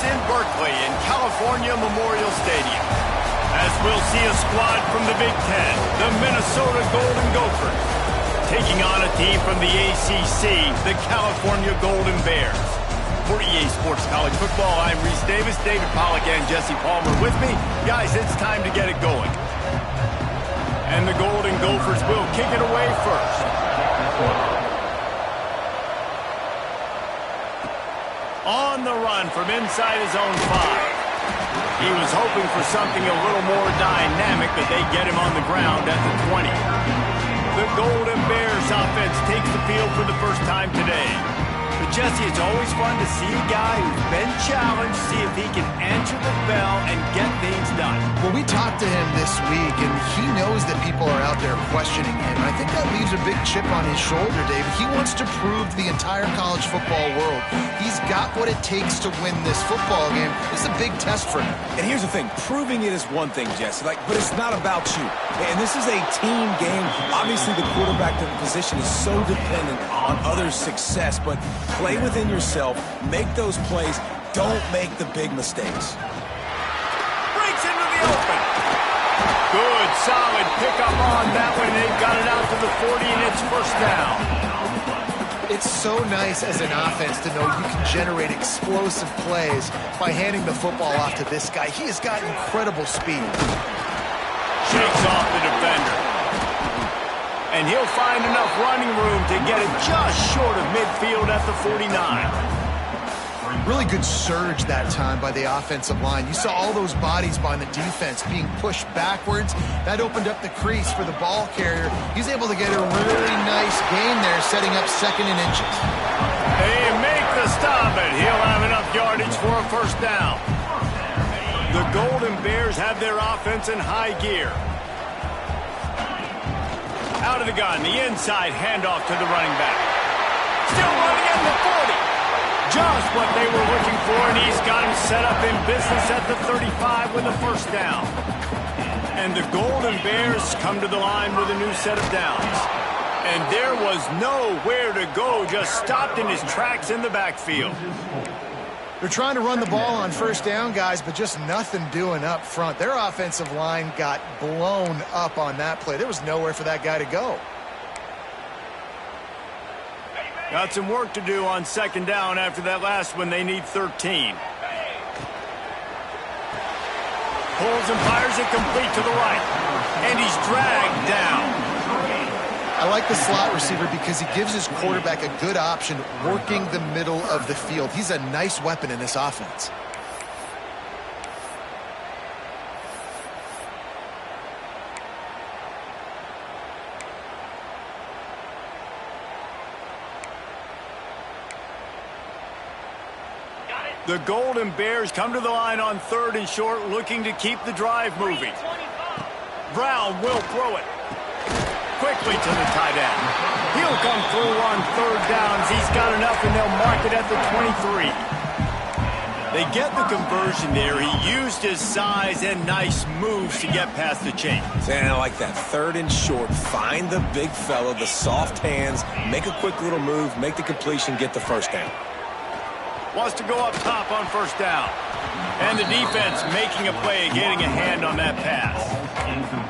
in Berkeley in California Memorial Stadium, as we'll see a squad from the Big Ten, the Minnesota Golden Gophers, taking on a team from the ACC, the California Golden Bears. For EA Sports College Football, I'm Reese Davis, David Pollack, and Jesse Palmer with me. Guys, it's time to get it going. And the Golden Gophers will kick it away first. On the run from inside his own 5. He was hoping for something a little more dynamic, but they get him on the ground at the 20. The Golden Bears offense takes the field for the first time today. But Jesse, it's always fun to see a guy who's been challenged, see if he can answer the bell and get things done. Well, we talked to him this week, and he knows that people are out there questioning him. And I think that leaves a big chip on his shoulder, Dave. He wants to prove to the entire college football world he's got what it takes to win this football game. This is a big test for him. And here's the thing. Proving it is one thing, Jesse, but it's not about you. And this is a team game. Obviously, the quarterback position is so dependent on others' success, but play within yourself, make those plays, don't make the big mistakes. Breaks into the open. Good, solid pickup on that one. They've got it out to the 40, and it's first down. It's so nice as an offense to know you can generate explosive plays by handing the football off to this guy. He has got incredible speed. Shakes off the defender. And he'll find enough running room to get it just short of midfield at the 49. Really good surge that time by the offensive line. You saw all those bodies by the defense being pushed backwards. That opened up the crease for the ball carrier. He's able to get a really nice gain there, setting up second and inches. They make the stop, and he'll have enough yardage for a first down. The Golden Bears have their offense in high gear. Out of the gun, the inside handoff to the running back. Still running at the 40. Just what they were looking for, and he's got him set up in business at the 35 with a first down. And the Golden Bears come to the line with a new set of downs. And there was nowhere to go, just stopped in his tracks in the backfield. They're trying to run the ball on first down, guys, but just nothing doing up front. Their offensive line got blown up on that play. There was nowhere for that guy to go. Got some work to do on second down after that last one. They need 13. Pulls and fires it complete to the right. And he's dragged down. I like the slot receiver because he gives his quarterback a good option working the middle of the field. He's a nice weapon in this offense. The Golden Bears come to the line on third and short, looking to keep the drive moving. Brown will throw it. Quickly to the tight end. He'll come through on third downs. He's got enough, and they'll mark it at the 23. They get the conversion there. He used his size and nice moves to get past the chains. And I like that. Third and short. Find the big fella, the soft hands, make a quick little move, make the completion, get the first down. Wants to go up top on first down. And the defense making a play, getting a hand on that pass.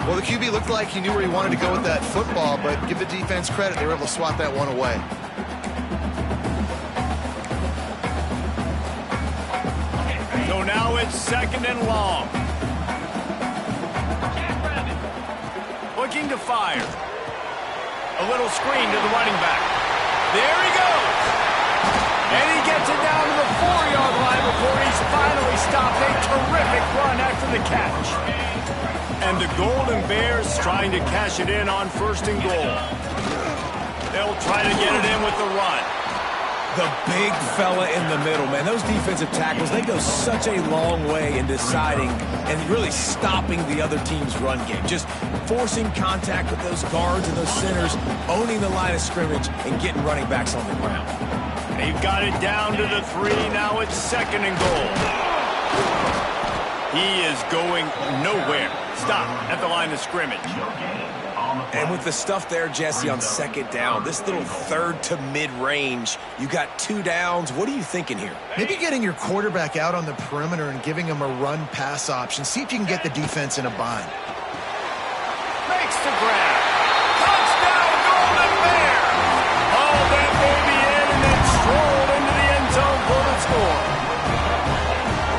Well, the QB looked like he knew where he wanted to go with that football, but give the defense credit. They were able to swat that one away. So now it's second and long. Looking to fire. A little screen to the running back. There he goes. And he gets it down to the 4-yard line before he's finally stopped. A terrific run after the catch. And the Golden Bears trying to cash it in on first and goal. They'll try to get it in with the run. The big fella in the middle, man. Those defensive tackles, they go such a long way in deciding and really stopping the other team's run game. Just forcing contact with those guards and those centers, owning the line of scrimmage, and getting running backs on the ground. They've got it down to the 3. Now it's second and goal. He is going nowhere. Stop at the line of scrimmage. And with the stuff there, Jesse, on second down, this little third to mid-range, you got 2 downs. What are you thinking here? Maybe getting your quarterback out on the perimeter and giving him a run-pass option. See if you can get the defense in a bind. Makes the grab. Touchdown, Golden Bear! Hauled that baby in and then strolled into the end zone for the score.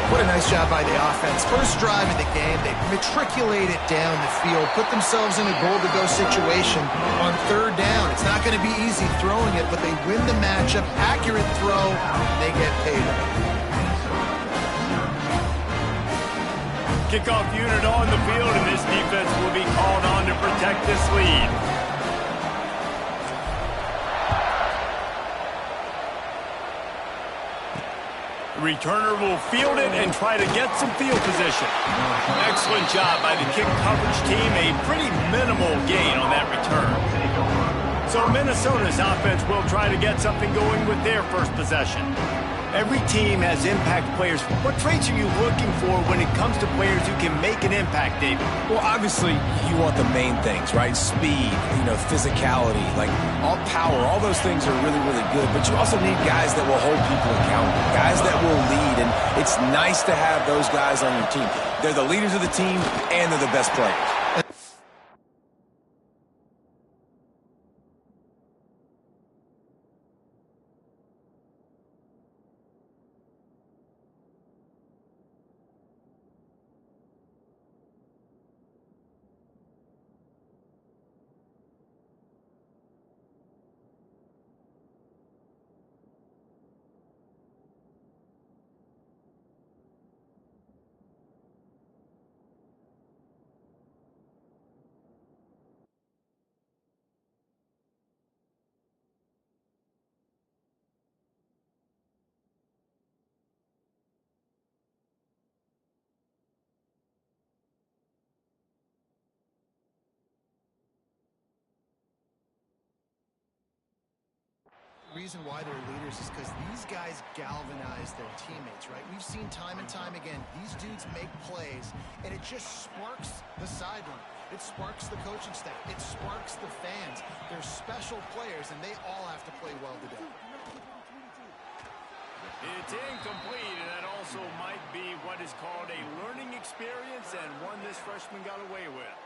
What a nice job by the offense. First drive of the game, they matriculate it down the field, put themselves in a goal-to-go situation on third down. It's not going to be easy throwing it, but they win the matchup. Accurate throw, they get paid. Kickoff unit on the field, and this defense will be called on to protect this lead. The returner will field it and try to get some field position. Excellent job by the kick coverage team. A pretty minimal gain on that return. So Minnesota's offense will try to get something going with their first possession. Every team has impact players. What traits are you looking for when it comes to players who can make an impact, David? Well, obviously, you want the main things, right? Speed, physicality, like all power, all those things are really, really good. But you also need guys that will hold people accountable, guys that will lead. And it's nice to have those guys on your team. They're the leaders of the team, and they're the best players. The reason why they're leaders is because these guys galvanize their teammates, right? We've seen time and time again, these dudes make plays, and it just sparks the sideline. It sparks the coaching staff. It sparks the fans. They're special players, and they all have to play well today. It's incomplete, and that also might be what is called a learning experience, and one this freshman got away with.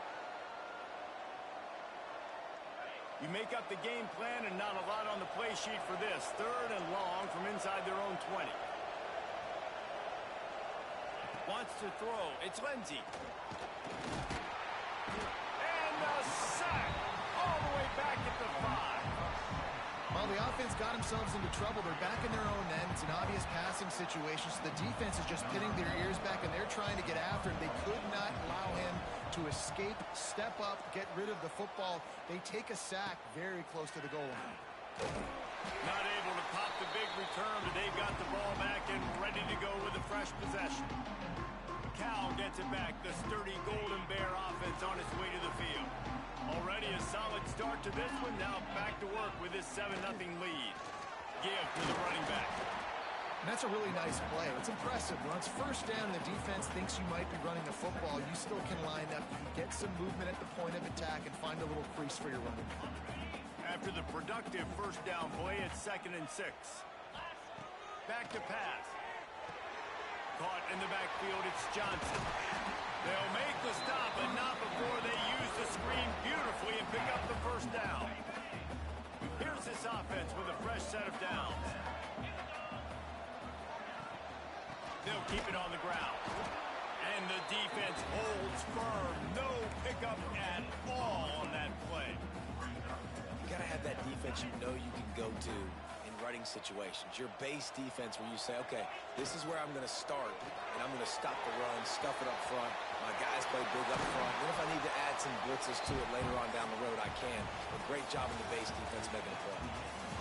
You make up the game plan and not a lot on the play sheet for this. Third and long from inside their own 20. Wants to throw. It's Lindsey. And the sack all the way back at the 5. Well, the offense got themselves into trouble. They're back in their own end. It's an obvious passing situation, so the defense is just pinning their ears back, and they're trying to get after him. They could not allow him to escape, step up, get rid of the football. They take a sack very close to the goal line. Not able to pop the big return, but they've got the ball back and ready to go with a fresh possession. Cal gets it back. The sturdy Golden Bear offense on its way to the field. Already a solid start to this one. Now back to work with this 7-0 lead. Give to the running back. And that's a really nice play. It's impressive. Once first down, the defense thinks you might be running the football. You still can line up, get some movement at the point of attack, and find a little crease for your running back. After the productive first down play, it's 2nd and 6. Back to pass. Caught in the backfield, it's Johnson. They'll make the stop, but not before they use the screen beautifully and pick up the first down. Here's this offense with a fresh set of downs. They'll keep it on the ground. And the defense holds firm. No pickup at all on that play. You got to have that defense you know you can go to in running situations. Your base defense where you say, okay, this is where I'm going to start, and I'm going to stop the run, stuff it up front. My guys play big up front. Then if I need to add some blitzes to it later on down the road, I can. A great job in the base defense making a play.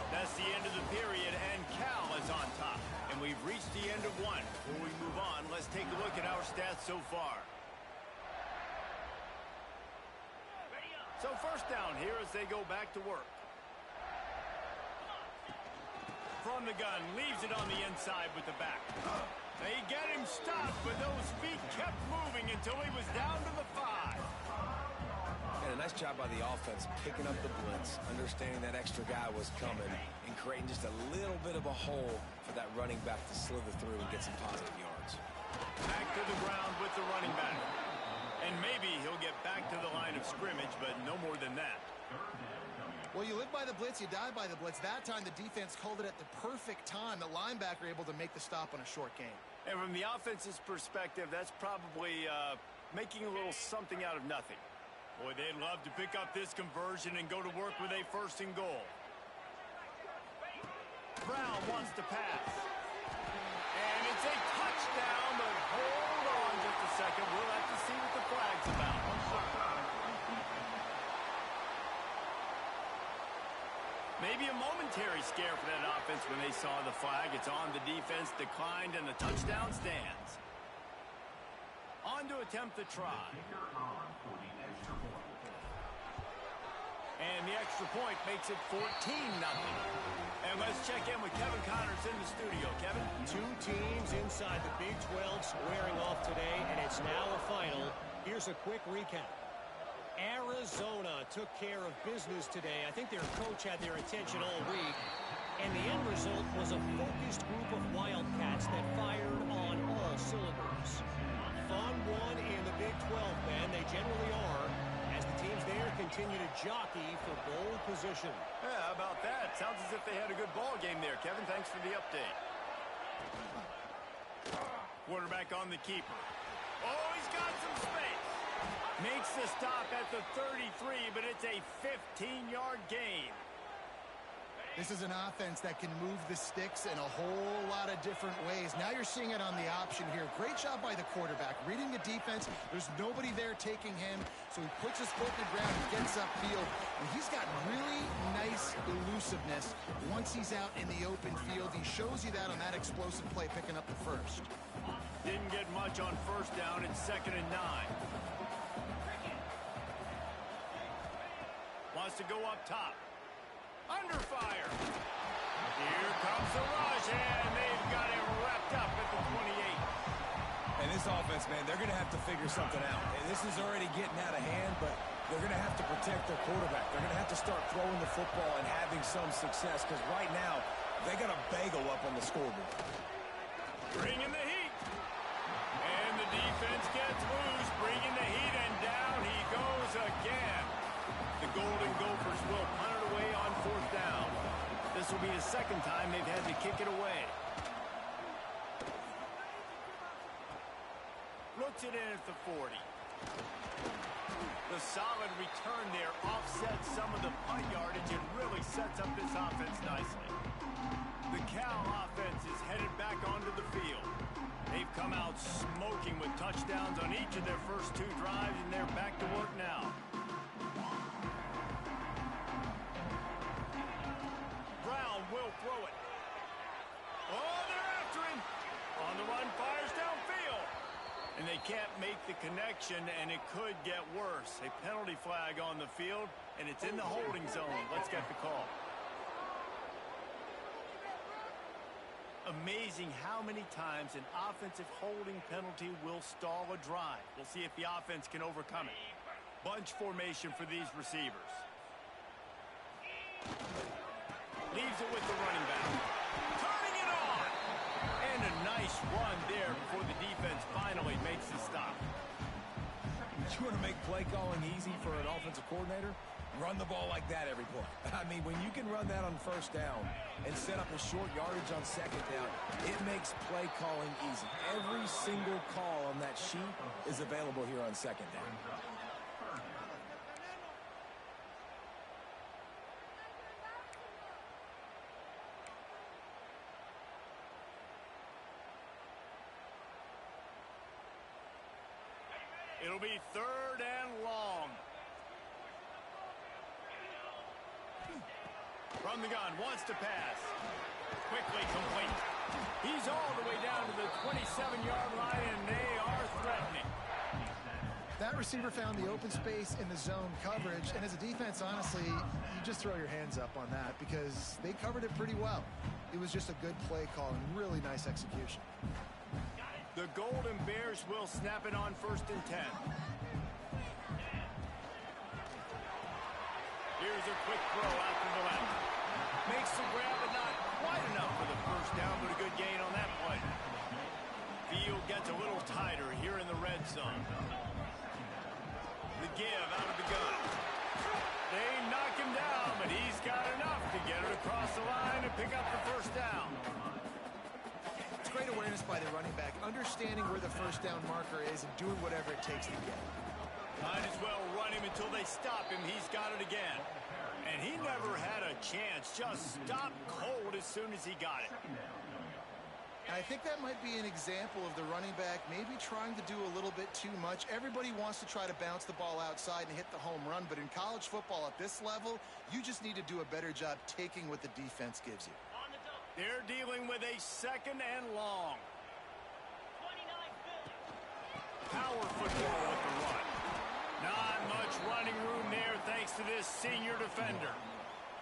That's the end of the period, and Cal is on top. And we've reached the end of one. Before we move on, let's take a look at our stats so far. So first down here as they go back to work. From the gun, leaves it on the inside with the back. They get him stopped, but those feet kept moving until he was down to the 5. And And a nice job by the offense picking up the blitz, understanding that extra guy was coming, and creating just a little bit of a hole for that running back to slither through and get some positive yards. Back to the ground with the running back. And maybe he'll get back to the line of scrimmage, but no more than that. Well, you live by the blitz, you die by the blitz. That time, the defense called it at the perfect time. The linebacker able to make the stop on a short gain. And from the offense's perspective, that's probably making a little something out of nothing. Boy, they'd love to pick up this conversion and go to work with a 1st and goal. Brown wants to pass. And it's a touchdown, but hold on just a second. We'll have to see what the flag's about. Maybe a momentary scare for that offense when they saw the flag. It's on, the defense declined, and the touchdown stands. On to attempt the try. And the extra point makes it 14-0. And let's check in with Kevin Connors in the studio. Kevin? 2 teams inside the Big 12 squaring off today, and it's now a final. Here's a quick recap. Arizona took care of business today. I think their coach had their attention all week. And the end result was a focused group of Wildcats that fired on all cylinders. Fun one in the Big 12, man. They generally are, as the teams there continue to jockey for bowl position. Yeah, how about that? Sounds as if they had a good ball game there. Kevin, thanks for the update. Quarterback on the keeper. Oh, he's got some space. Makes the stop at the 33, but it's a 15-yard gain. This is an offense that can move the sticks in a whole lot of different ways. Now you're seeing it on the option here. Great job by the quarterback. Reading the defense, there's nobody there taking him, so he puts his foot in the ground and gets upfield. And he's got really nice elusiveness once he's out in the open field. He shows you that on that explosive play, picking up the first. Didn't get much on 1st down. It's 2nd and 9. Wants to go up top. Under fire. Here comes the rush, and they've got him wrapped up at the 28. And this offense, man, they're going to have to figure something out. And this is already getting out of hand, but they're going to have to protect their quarterback. They're going to have to start throwing the football and having some success, because right now, they got a bagel up on the scoreboard. Bringing the heat. And the defense gets loose, bringing the heat, and down he goes again. The Golden Gophers will punt it away on 4th down. This will be the 2nd time they've had to kick it away. Looks it in at the 40. The solid return there offsets some of the punt yardage and really sets up this offense nicely. The Cal offense is headed back onto the field. They've come out smoking with touchdowns on each of their first 2 drives, and they're back to work now. Brown will throw it. Oh, they're after him. On the run, fires downfield. And they can't make the connection, and it could get worse. A penalty flag on the field, and it's in the holding zone. Let's get the call. Amazing how many times an offensive holding penalty will stall a drive. We'll see if the offense can overcome it. Bunch formation for these receivers. Leaves it with the running back. Turning it on! And a nice run there before the defense finally makes the stop. You want to make play calling easy for an offensive coordinator? Run the ball like that every play. I mean, when you can run that on 1st down and set up a short yardage on 2nd down, it makes play calling easy. Every single call on that sheet is available here on 2nd down. It'll be 3rd and long. From the gun, wants to pass. Quickly complete. He's all the way down to the 27-yard line, and they are threatening. That receiver found the open space in the zone coverage, and as a defense, honestly, you just throw your hands up on that because they covered it pretty well. It was just a good play call and really nice execution. The Golden Bears will snap it on 1st and 10. Here's a quick throw out to the left. Makes the grab, but not quite enough for the first down, but a good gain on that play. Field gets a little tighter here in the red zone. The give out of the gun. They knock him down, but he's got enough to get it across the line and pick up the first down. It's great awareness by the running back, understanding where the first down marker is and doing whatever it takes to get it. Might as well run him until they stop him. He's got it again. And he never had a chance. Just stopped cold as soon as he got it. And I think that might be an example of the running back maybe trying to do a little bit too much. Everybody wants to try to bounce the ball outside and hit the home run, but in college football at this level, you just need to do a better job taking what the defense gives you. They're dealing with a second and long. Power football with the run. Not much running room there thanks to this senior defender.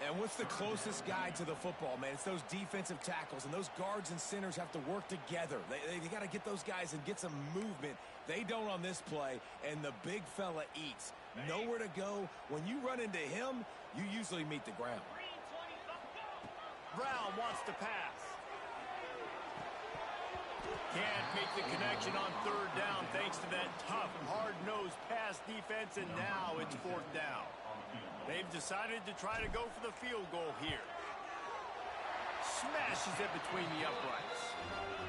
And what's the closest guy to the football, man? It's those defensive tackles, and those guards and centers have to work together. They got to get those guys and get some movement. They don't on this play, and the big fella eats. Nowhere to go. When you run into him, you usually meet the ground. Brown wants to pass. Can't make the connection on third down thanks to that tough, hard-nosed pass defense, and now it's fourth down. They've decided to try to go for the field goal here. Smashes it between the uprights.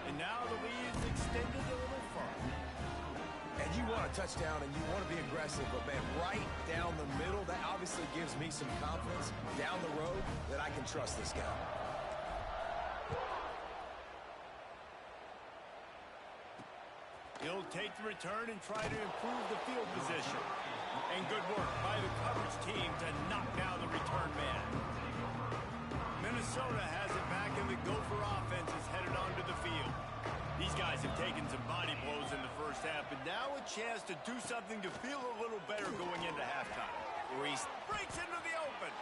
And now the lead is extended a little further. And you want a touchdown and you want to be aggressive, but man, right down the middle, that obviously gives me some confidence down the road that I can trust this guy. He'll take the return and try to improve the field position. And good work by the coverage team to knock down the return man. Minnesota has it back, and the Gopher offense is headed onto the field. These guys have taken some body blows in the first half, but now a chance to do something to feel a little better going into halftime. Reese breaks into the open.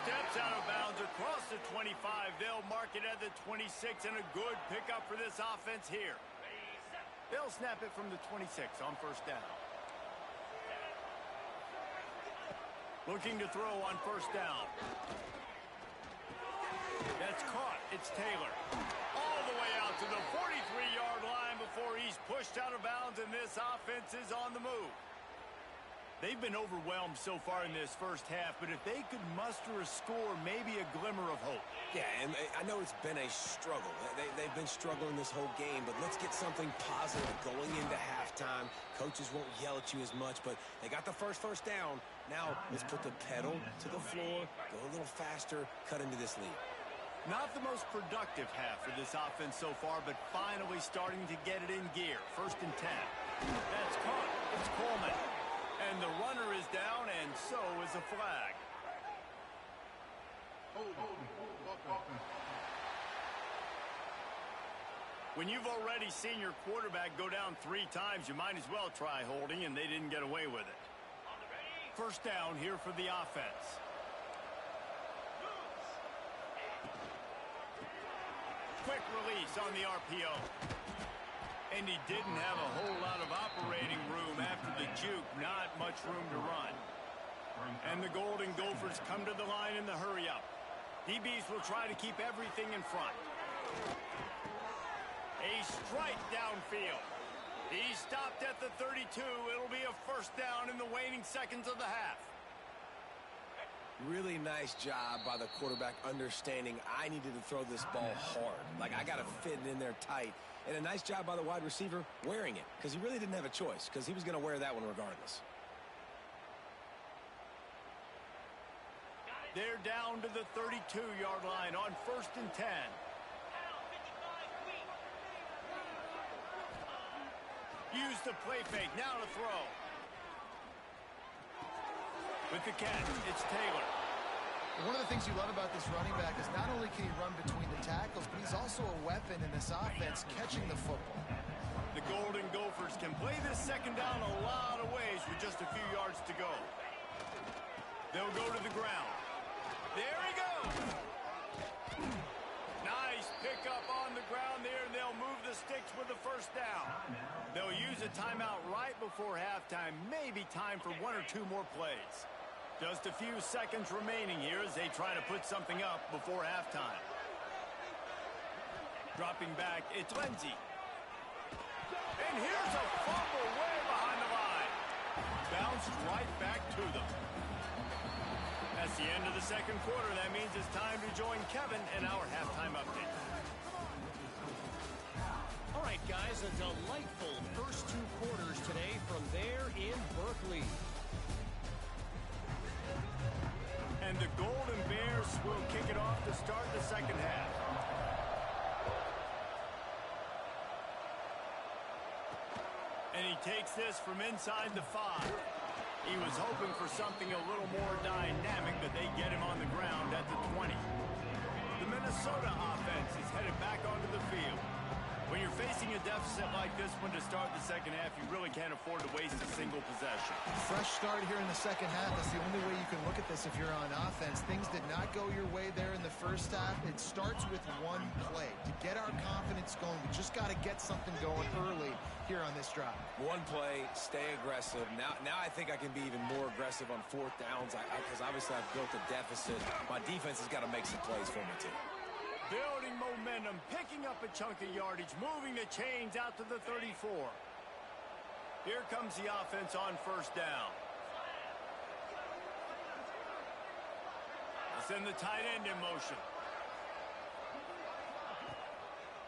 Steps out of bounds across the 25. They'll mark it at the 26, and a good pickup for this offense here. They'll snap it from the 26 on first down. Looking to throw on first down. That's caught. It's Taylor. All the way out to the 43-yard line before he's pushed out of bounds, and this offense is on the move. They've been overwhelmed so far in this first half, but if they could muster a score, maybe a glimmer of hope. Yeah, and I know it's been a struggle. They've been struggling this whole game, but let's get something positive going into halftime. Coaches won't yell at you as much, but they got the first down. Now, let's put the pedal to the floor, go a little faster, cut into this lead. Not the most productive half for this offense so far, but finally starting to get it in gear. 1st and 10. That's caught. It's Coleman. And the runner is down, and so is a flag. When you've already seen your quarterback go down 3 times, you might as well try holding, and they didn't get away with it. First down here for the offense. Quick release on the RPO. And he didn't have a whole lot of operating room after the juke. Not much room to run. And the Golden Gophers come to the line in the hurry-up. DBs will try to keep everything in front. A strike downfield. He stopped at the 32. It'll be a first down in the waning seconds of the half. Really nice job by the quarterback understanding I needed to throw this ball hard. Like, I got to fit it in there tight. And a nice job by the wide receiver wearing it, because he really didn't have a choice, because he was going to wear that one regardless. They're down to the 32-yard line on 1st and 10. Use the play fake. Now to throw. With the catch, it's Taylor. One of the things you love about this running back is not only can he run between the tackles, but he's also a weapon in this offense catching the football. The Golden Gophers can play this second down a lot of ways with just a few yards to go. They'll go to the ground. There he goes. Nice pickup on the ground there, and they'll move the sticks with the first down. They'll use a timeout right before halftime. Maybe time for 1 or 2 more plays. Just a few seconds remaining here as they try to put something up before halftime. Dropping back, it's Lindsay. And here's a fumble way behind the line. Bounced right back to them. That's the end of the second quarter. That means it's time to join Kevin in our halftime update. All right, guys, a delightful first 2 quarters today from there in Berkeley. And the Golden Bears will kick it off to start the second half. And he takes this from inside the 5. He was hoping for something a little more dynamic, but they get him on the ground at the 20. The Minnesota offense is headed back onto the field. When you're facing a deficit like this one to start the second half, you really can't afford to waste a single possession. Fresh start here in the second half. That's the only way you can look at this if you're on offense. Things did not go your way there in the first half. It starts with one play. To get our confidence going, we just got to get something going early here on this drive. One play, stay aggressive. Now I think I can be even more aggressive on 4th downs because obviously I've built a deficit. My defense has got to make some plays for me too. Building momentum, picking up a chunk of yardage, moving the chains out to the 34. Here comes the offense on first down. They send the tight end in motion.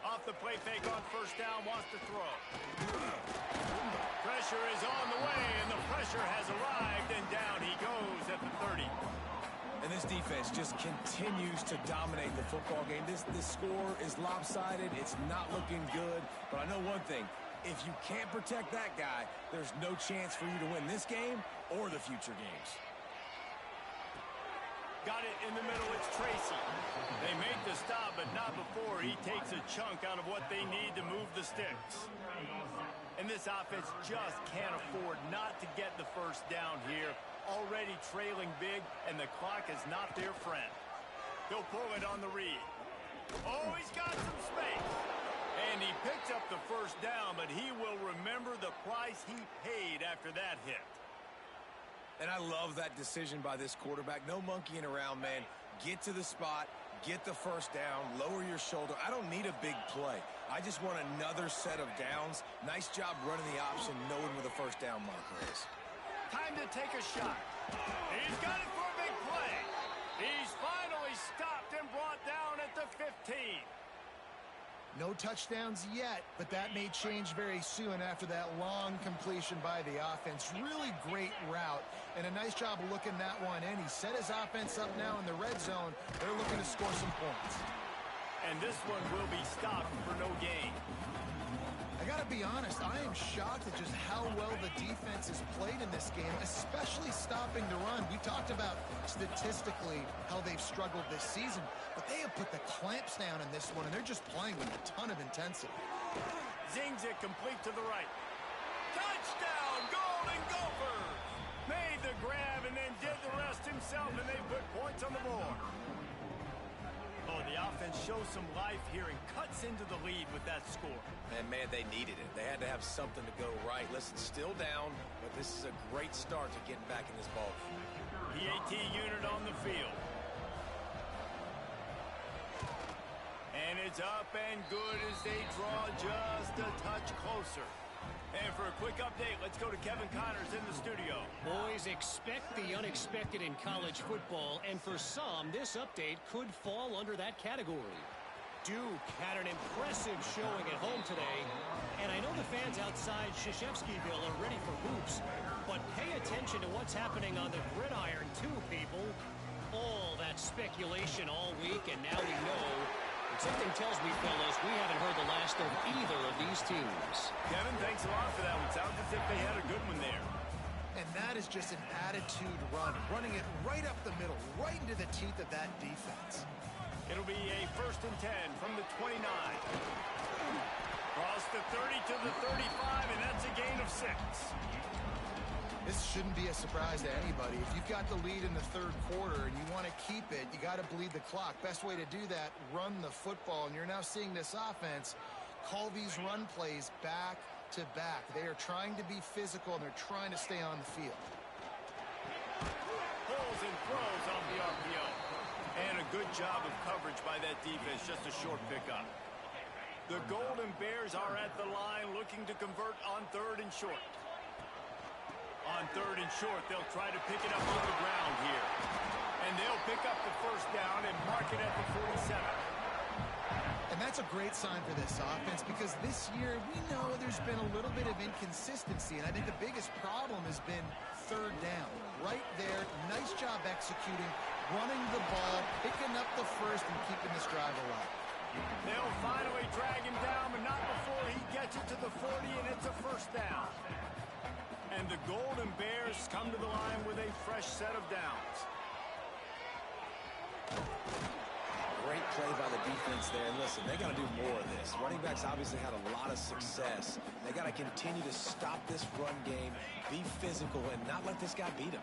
Off the play fake on first down, wants to throw. Pressure is on the way, and the pressure has arrived, and down he goes at the 30. And this defense just continues to dominate the football game. This score is lopsided. It's not looking good. But I know one thing. If you can't protect that guy, there's no chance for you to win this game or the future games. Got it in the middle. It's Tracy. They make the stop, but not before he takes a chunk out of what they need to move the sticks. And this offense just can't afford not to get the first down here. Already trailing big, and the clock is not their friend. He'll pull it on the read. Oh, he's got some space. And he picked up the first down, but he will remember the price he paid after that hit. And I love that decision by this quarterback. No monkeying around, man. Get to the spot, get the first down, lower your shoulder. I don't need a big play. I just want another set of downs. Nice job running the option, knowing where the first down marker is. Time to take a shot. He's got it for a big play. He's finally stopped and brought down at the 15. No touchdowns yet, but that may change very soon after that long completion by the offense. Really great route, and a nice job of looking that one in. He set his offense up now in the red zone. They're looking to score some points. And this one will be stopped for no gain. I got to be honest, I am shocked at just how well the defense has played in this game, especially stopping the run. We talked about statistically how they've struggled this season, but they have put the clamps down in this one, and they're just playing with a ton of intensity. Zings it complete to the right. Touchdown, Golden Gophers! Made the grab and then did the rest himself, and they put points on the board. Oh, the offense shows some life here and cuts into the lead with that score. And, man, they needed it. They had to have something to go right. Listen, still down, but this is a great start to getting back in this ball game. PAT unit on the field. And it's up and good as they draw just a touch closer. And for a quick update, let's go to Kevin Connors in the studio. Boys, expect the unexpected in college football, and for some, this update could fall under that category. Duke had an impressive showing at home today, and I know the fans outside Krzyzewskiville are ready for hoops, but pay attention to what's happening on the gridiron too, people. All that speculation all week, and now we know. Something tells me, fellas, we haven't heard the last of either of these teams. Kevin, thanks a lot for that one. Sounds as if they had a good one there. And that is just an attitude run, running it right up the middle, right into the teeth of that defense. It'll be a 1st and 10 from the 29. Cross the 30 to the 35, and that's a gain of 6. This shouldn't be a surprise to anybody. If you've got the lead in the third quarter and you want to keep it, you got to bleed the clock. Best way to do that, run the football. And you're now seeing this offense call these run plays back to back. They are trying to be physical, and they're trying to stay on the field. Hold and throws off the RPO. And a good job of coverage by that defense, just a short pickup. The Golden Bears are at the line looking to convert on 3rd and short. On 3rd and short, they'll try to pick it up on the ground here. And they'll pick up the first down and mark it at the 47. And that's a great sign for this offense because this year we know there's been a little bit of inconsistency, and I think the biggest problem has been 3rd down. Right there, nice job executing, running the ball, picking up the first, and keeping this drive alive. They'll finally drag him down, but not before he gets it to the 40, and it's a first down. And the Golden Bears come to the line with a fresh set of downs. Great play by the defense there. And listen, they got to do more of this. Running backs obviously had a lot of success. They got to continue to stop this run game, be physical, and not let this guy beat him.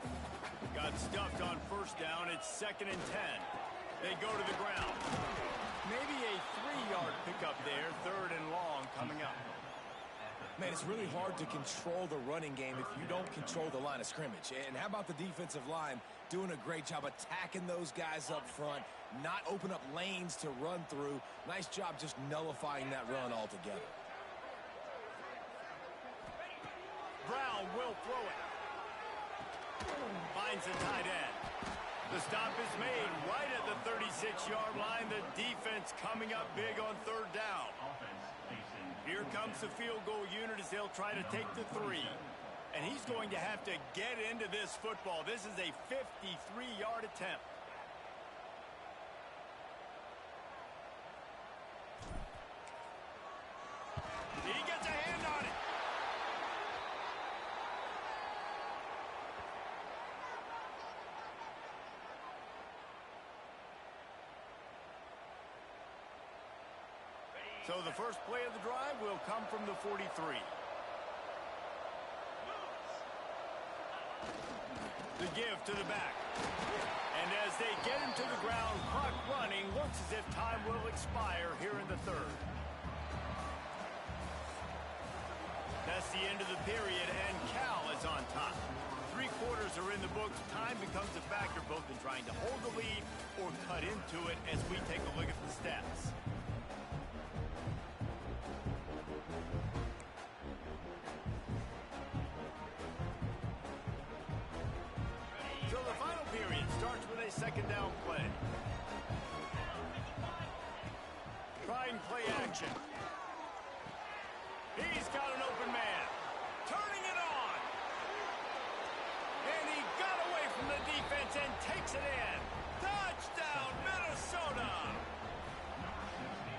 Got stuffed on first down. It's 2nd and 10. They go to the ground. Maybe a 3-yard pickup there. 3rd and long coming up. Man, it's really hard to control the running game if you don't control the line of scrimmage. And how about the defensive line doing a great job attacking those guys up front, not open up lanes to run through. Nice job just nullifying that run altogether. Brown will throw it. Finds the tight end. The stop is made right at the 36-yard line. The defense coming up big on 3rd down. Here comes the field goal unit as they'll try to take the 3. And he's going to have to get into this football. This is a 53-yard attempt. He gets a hand on it. So the first play of the drive will come from the 43. The give to the back. And as they get him to the ground, clock running, looks as if time will expire here in the 3rd. That's the end of the period, and Cal is on top. 3 quarters are in the books. Time becomes a factor both in trying to hold the lead or cut into it as we take a look at the stats. So the final period starts with a 2nd down play. Try and play action. He's got an open man. Turning it on. And he got away from the defense and takes it in. Touchdown, Minnesota!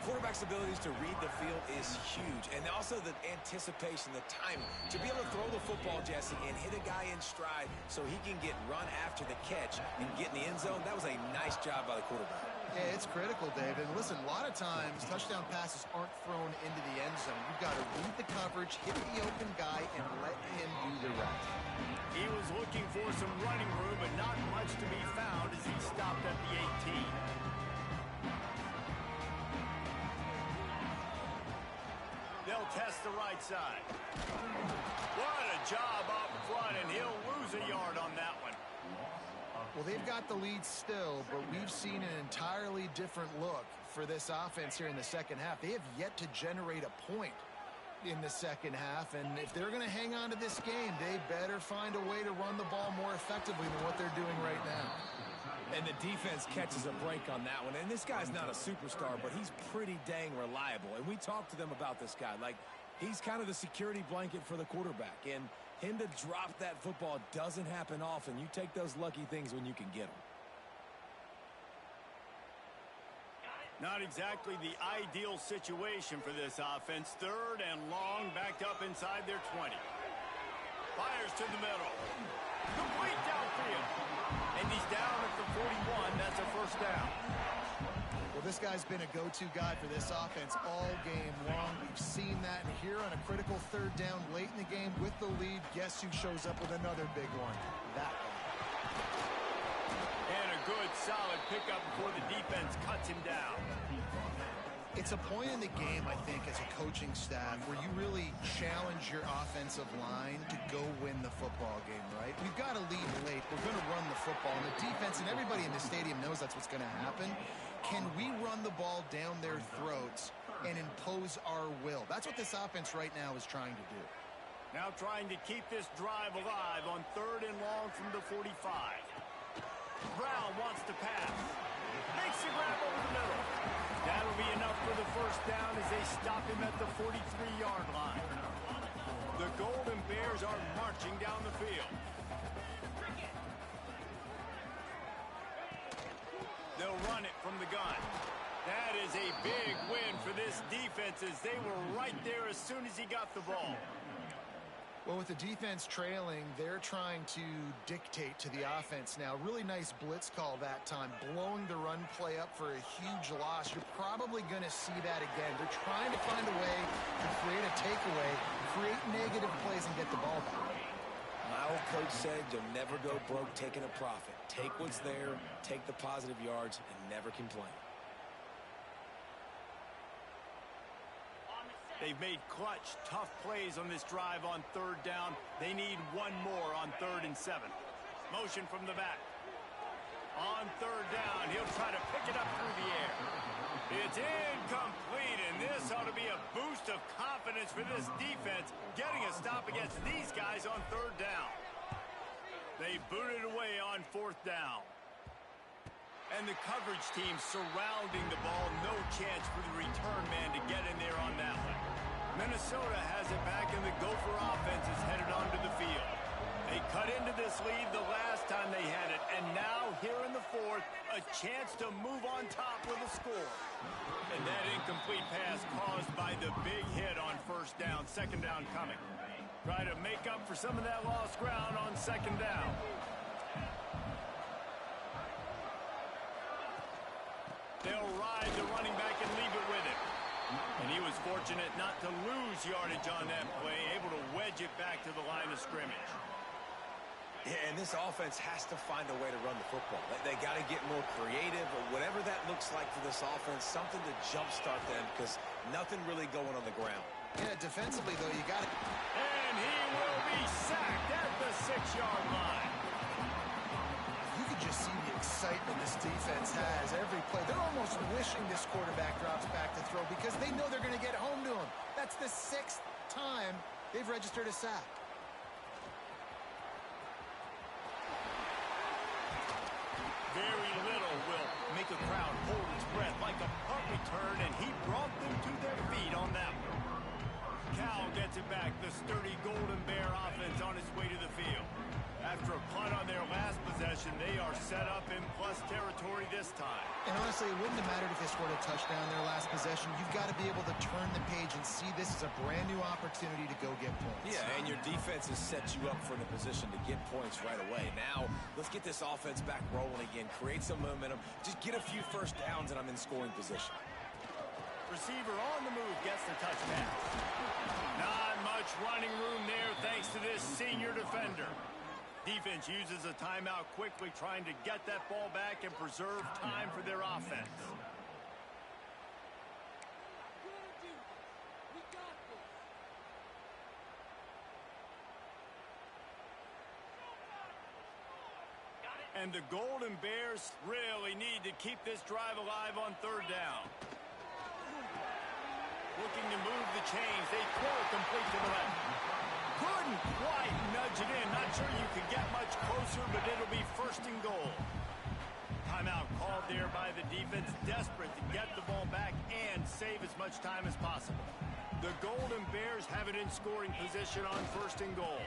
Quarterback's abilities to read the field is huge, and also the anticipation, the timing. To be able to throw the football, Jesse, and hit a guy in stride so he can get run after the catch and get in the end zone, that was a nice job by the quarterback. Yeah, it's critical, David. And listen, a lot of times touchdown passes aren't thrown into the end zone. You've got to read the coverage, hit the open guy, and let him do the rest. He was looking for some running room, but not much to be found as he stopped at the 18. They'll test the right side. What a job up front, and he'll lose a yard on that one. Well, they've got the lead still, but we've seen an entirely different look for this offense here in the second half. They have yet to generate a point in the second half, and if they're going to hang on to this game, they better find a way to run the ball more effectively than what they're doing right now. And the defense catches a break on that one. And this guy's not a superstar, but he's pretty dang reliable. And we talked to them about this guy. Like, he's kind of the security blanket for the quarterback. And him to drop that football doesn't happen often. You take those lucky things when you can get them. Not exactly the ideal situation for this offense. 3rd and long, backed up inside their 20. Fires to the middle. Complete downfield. And he's down at the 41. That's a first down. Well, this guy's been a go-to guy for this offense all game long. We've seen that here on a critical 3rd down late in the game with the lead. Guess who shows up with another big one? That guy. And a good, solid pickup before the defense cuts him down. It's It's a point in the game, I think, as a coaching staff where you really challenge your offensive line to go win the football game, right? We've got to lead late. We're going to run the football. And the defense and everybody in the stadium knows that's what's going to happen. Can we run the ball down their throats and impose our will? That's what this offense right now is trying to do. Now trying to keep this drive alive on 3rd and long from the 45. Brown wants to pass. Makes the grab over the middle. That'll be enough for the first down as they stop him at the 43-yard line. The Golden Bears are marching down the field. They'll run it from the gun. That is a big win for this defense as they were right there as soon as he got the ball. Well, with the defense trailing, they're trying to dictate to the offense now. Really nice blitz call that time, blowing the run play up for a huge loss. You're probably going to see that again. They're trying to find a way to create a takeaway, create negative plays, and get the ball back. My old coach said you'll never go broke taking a profit. Take what's there, take the positive yards, and never complain. They've made clutch, tough plays on this drive on 3rd down. They need one more on 3rd and 7. Motion from the back. On 3rd down, he'll try to pick it up through the air. It's incomplete, and this ought to be a boost of confidence for this defense, getting a stop against these guys on 3rd down. They boot it away on 4th down. And the coverage team surrounding the ball. No chance for the return man to get in there on that one. Minnesota has it back, and the Gopher offense is headed onto the field. They cut into this lead the last time they had it, and now here in the 4th, a chance to move on top with a score. And that incomplete pass caused by the big hit on 1st down, 2nd down coming. Try to make up for some of that lost ground on 2nd down. They'll ride the running back and leave it with him. And he was fortunate not to lose yardage on that play, able to wedge it back to the line of scrimmage. Yeah, and this offense has to find a way to run the football. They got to get more creative, or whatever that looks like for this offense, something to jumpstart them, because nothing really going on the ground. Yeah, defensively, though, you got to... And he will be sacked at the 6-yard line. You could just see the excitement this defense has every play. They're almost wishing this quarterback drops back to throw because they know they're going to get home to him. That's the 6th time they've registered a sack. Very little will make a crowd hold its breath like a punt return, and he brought them to their feet on that one. Cal gets it back, the sturdy Golden Bear offense on its way to the field. After a punt on their last possession, they are set up in plus territory this time. And honestly, it wouldn't have mattered if they scored a touchdown their last possession. You've got to be able to turn the page and see this as a brand new opportunity to go get points. Yeah, and your defense has set you up for the position to get points right away. Now, let's get this offense back rolling again, create some momentum, just get a few first downs, and I'm in scoring position. Receiver on the move gets the touchdown. Not much running room there thanks to this senior defender. Defense uses a timeout quickly, trying to get that ball back and preserve time for their offense. And the Golden Bears really need to keep this drive alive on 3rd down. Looking to move the chains. They throw it complete to the left. Couldn't quite nudge it in. Not sure you could get much closer, but it'll be 1st and goal. Timeout called there by the defense, desperate to get the ball back and save as much time as possible. The Golden Bears have it in scoring position on 1st and goal.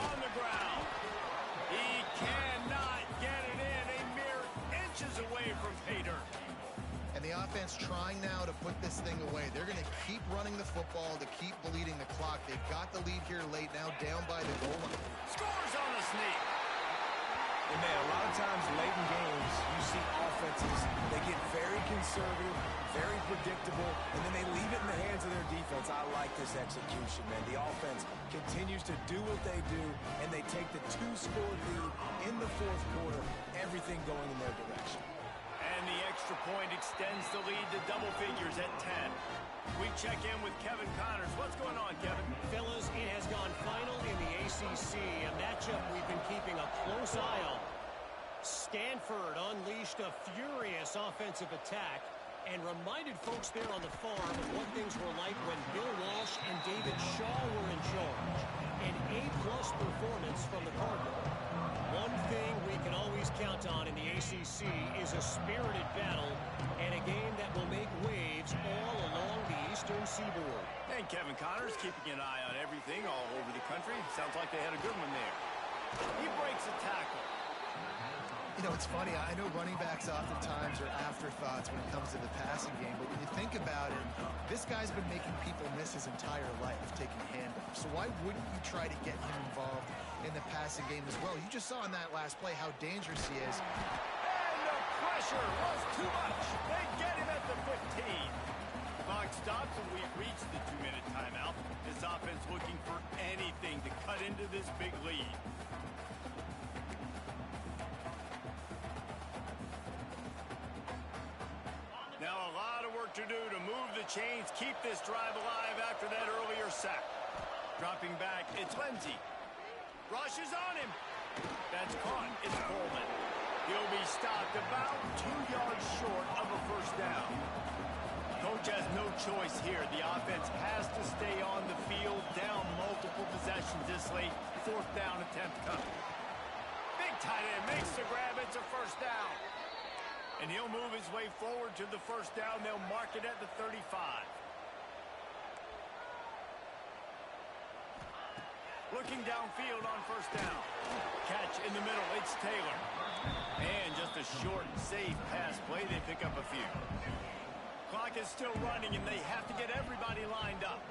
On the ground. He cannot get it in. A mere inches away from pay dirt. And the offense trying now to put this thing away. They're going to keep running the football to keep bleeding the clock. They've got the lead here late, now down by the goal line. Scores on the sneak. And man, a lot of times late in games, you see offenses, they get very conservative, very predictable, and then they leave it in the hands of their defense. I like this execution, man. The offense continues to do what they do, and they take the 2-score lead in the 4th quarter, everything going in their direction. And the extra extra point extends the lead to double figures at 10. We check in with Kevin Connors. What's going on, Kevin? Fellas, it has gone final in the ACC, a matchup we've been keeping a close eye on. Stanford unleashed a furious offensive attack and reminded folks there on the farm of what things were like when Bill Walsh and David Shaw were in charge. An A-plus performance from the Cardinal. One thing we can always count on in the ACC is a spirited battle and a game that will make waves all along the Eastern Seaboard. And Kevin Connors keeping an eye on everything all over the country. Sounds like they had a good one there. He breaks a tackle. You know, it's funny. I know running backs oftentimes are afterthoughts when it comes to the passing game, but when you think about it, this guy's been making people miss his entire life taking handoffs. So why wouldn't you try to get him involved in the passing game as well? You just saw in that last play how dangerous he is. And the pressure was too much. They get him at the 15. Clock stops and we've reached the 2-minute timeout. This offense looking for anything to cut into this big lead. Now a lot of work to do to move the chains, keep this drive alive after that earlier sack. Dropping back, it's Lindsey. Rushes on him. That's caught. It's Coleman. He'll be stopped about 2 yards short of a first down. Coach has no choice here. The offense has to stay on the field, down multiple possessions this late. 4th down attempt coming. Big tight end makes the grab. It's a first down. And he'll move his way forward to the first down. They'll mark it at the 35. Looking downfield on first down. Catch in the middle. It's Taylor. And just a short, safe pass play. They pick up a few. Clock is still running, and they have to get everybody lined up.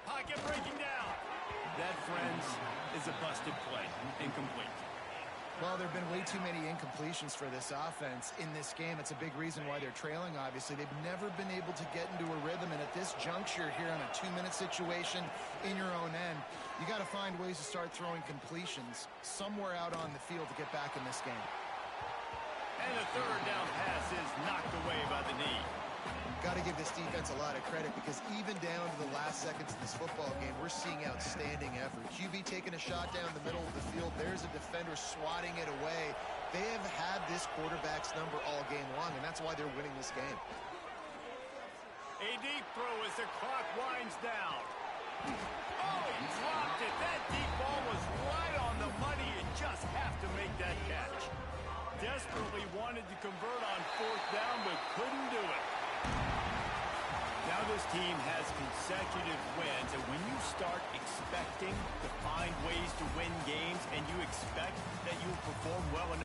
Pocket breaking down. That, friends, is a busted play. Incomplete. Well, there have been way too many incompletions for this offense in this game. It's a big reason why they're trailing, obviously. They've never been able to get into a rhythm, and at this juncture here on a 2-minute situation in your own end, you got to find ways to start throwing completions somewhere out on the field to get back in this game. And the third down pass is knocked away by the knee. Got to give this defense a lot of credit because even down to the last seconds of this football game, we're seeing outstanding effort. QB taking a shot down the middle of the field. There's a defender swatting it away. They have had this quarterback's number all game long, and that's why they're winning this game. A deep throw as the clock winds down. Oh, he dropped it. That deep ball was right on the money. You just have to make that catch. Desperately wanted to convert on 4th down, but couldn't do it. Now this team has consecutive wins, and when you start expecting to find ways to win games and you expect that you will perform well enough